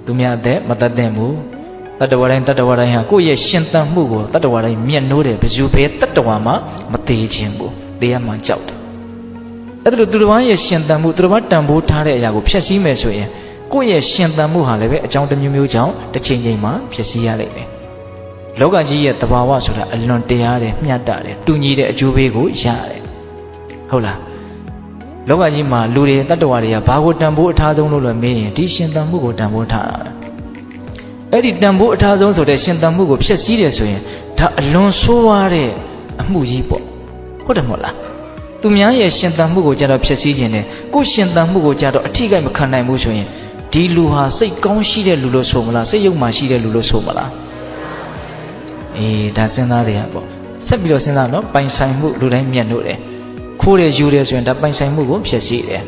သူများတဲ့မတတ်တဲ့မှုတတ္တဝါတိုင်းဟာကိုယ့်ရဲ့ရှင်သန်မှုကိုတတ္တဝါတိုင်းမျက်နှိုးတယ်ဘယ်သူပဲတတ္တဝါမှာမသေးခြင်းဘူးတရားမှကြောက်တယ်အဲ့ဒါလို့သူတစ်ပါးရဲ့ရှင်သန်မှုသူတစ်ပါးတန်ဖိုးထားတဲ့အရာကိုဖျက်ဆီးမယ်ဆိုရင်ကိုယ့်ရဲ့ရှင်သန်မှုဟာလည်းပဲအကြောင်းတစ်မျိုးမျိုးကြောင့်တစ်ချိန်ချိန်မှာဖျက်ဆီးရလိမ့်မယ်လောကကြီးရဲ့သဘာဝဆိုတာအလွန်တရားတယ်မျှတတယ်တူညီတဲ့အကျိုးပေးကိုရတယ်ဟုတ်လားလောကကြီးမှာလူတွေတတ္တဝါတွေကဘာကိုတန်ဖိုးအထားဆုံးလို့လဲမေးရင်ဒီရှင်သန်မှုကိုတန်ဖိုးထားတာအဲ့ဒီတန်ဖိုးအထားဆုံးဆိုတဲ့ရှင်သန်မှုကိုဖျက်ဆီးတယ်ဆိုရင်ဒါအလွန်ဆိုးဝါးတဲ့အမှုကြီးပေါ့ဟုတ်တယ်မဟုတ်လားသူများရဲ့ရှင်သန်မှုကိုကြတော့ဖျက်ဆီးခြင်းနဲ့ကိုယ်ရှင်သန်မှုကိုကြတော့အထီးကိုက်မခံနိုင်ဘူးဆိုရင်ဒီလူဟာစိတ်ကောင်းရှိတဲ့လူလို့ဆိုမလားစိတ်ယုတ်မှရှိတဲ့လူလို့ဆိုမလားဒါစဉ်းစားတယ်ပေါ့ဆက်ပြီးတော့စဉ်းစားနော်ပိုင်ဆိုင်မှုလူတိုင်းမျက်နှိုးတယ်ခိုးတယ်ယူတယ်ဆိုရင်ဒါပိုင်ဆိုင်မှုကိုဖျက်ဆီးတယ်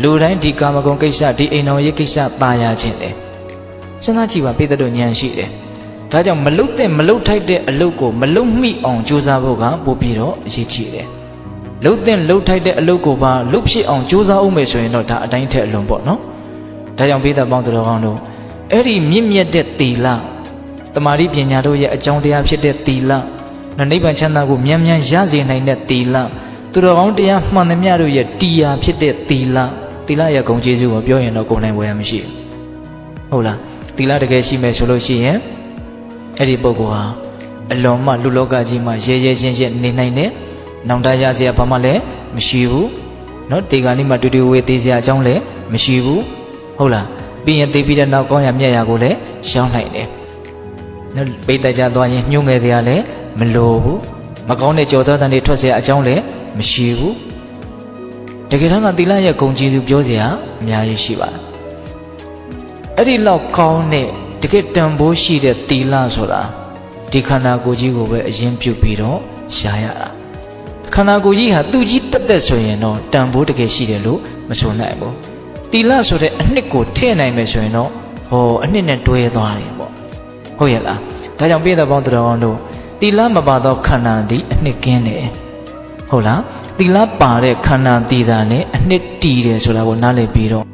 လူတိုင်းဒီကာမဂုဏ်ကိစ္စဒီအိမ်တော်ရေးကိစ္စตายရခြင်းတယ်စဉ်းစားကြည့်ပါပိဿတို့ဉာဏ်ရှိတယ်ဒါကြောင့်မလုတ်တဲ့မလုတ်ထိုက်တဲ့အလုပ်ကိုမလုတ်မိအောင်ကြိုးစားဖို့ကပို့ပြီးတော့အရေးကြီးတယ်လုတ်တဲ့လုတ်ထိုက်တဲ့အလုပ်ကိုပါလုတ်ဖြစ်အောင်ကြိုးစားအောင်မယ်ဆိုရင်တော့ဒါအတိုင်းထက်အလွန်ပေါ့နော်ဒါကြောင့်ပိဿပေါင်းတော်ကောင်းတို့အဲ့ဒီမြင့်မြတ်တဲ့သီလတမာတိပညာတို့ရဲ့အကြောင်းတရားဖြစ်တဲ့သီလနိဗ္ဗာန်ချမ်းသာကိုမြန်မြန်ရစေနိုင်တဲ့သီလသူတော်ကောင်းတရားမှန်သမျှတို့ရဲ့တရားဖြစ်တဲ့သီလရဲ့ဂုဏ်ကျေးဇူးကိုပြောရင်တော့ကိုယ်နိုင်ဝယ်ရမရှိဘူးဟုတ်လားသီလတကယ်ရှိမယ်ဆိုလို့ရှိရင်အဲ့ဒီပုဂ္ဂိုလ်ဟာအလွန်မှလူလောကကြီးမှာရဲရဲချင်းချင်းနေနိုင်တယ်နောင်တရစရာဘာမှလည်းမရှိဘူးเนาะတေဂာနိမှာတူတူဝေးသေးစရာအကြောင်းလည်းမရှိဘူးဟုတ်လားပြီးရင်သိပြီးတဲ့နောက်ကောင်းရမြတ်ရာကိုလည်းရှောင်းနိုင်တယ်နော်ပိတ်တကြသွားရင်ညှို့ငယ်စရာလည်းမလိုဘူးမကောင်းတဲ့ကြော်သောတန်တွေထွက်เสียအကြောင်းလည်းမရှိဘူးတကယ်တမ်းကသီလရဲ့ဂုဏ်ကျေးဇူးပြောเสียအများကြီးရှိပါတယ်အဲ့ဒီလောက်ကောင်းတဲ့တကယ်တန်ဖိုးရှိတဲ့သီလဆိုတာဒီခန္ဓာကိုယ်ကြီးကိုပဲအရင်ပြုပြီးတော့ရှားရတာခန္ဓာကိုယ်ကြီးဟာသူကြီးတက်တက်ဆိုရင်တော့တန်ဖိုးတကယ်ရှိတယ်လို့မဆိုနိုင်ဘူးသီလဆိုတဲ့အနှစ်ကိုထည့်နိုင်မယ်ဆိုရင်တော့အနှစ်နဲ့တွဲသွားတယ်ပေါ့ဟုတ်ရဲ့လားဒါကြောင့်ပိဿပေါင်းတော်ကောင်းတို့သီလမပါသောခန္ဓာသည်အနှစ်ကင်းတယ်ဟုတ်လားသီလပါတဲ့ခန္ဓာတည်တာနဲ့အနှစ်တည်တယ်ဆိုတာကိုနားလည်ပြီးတော့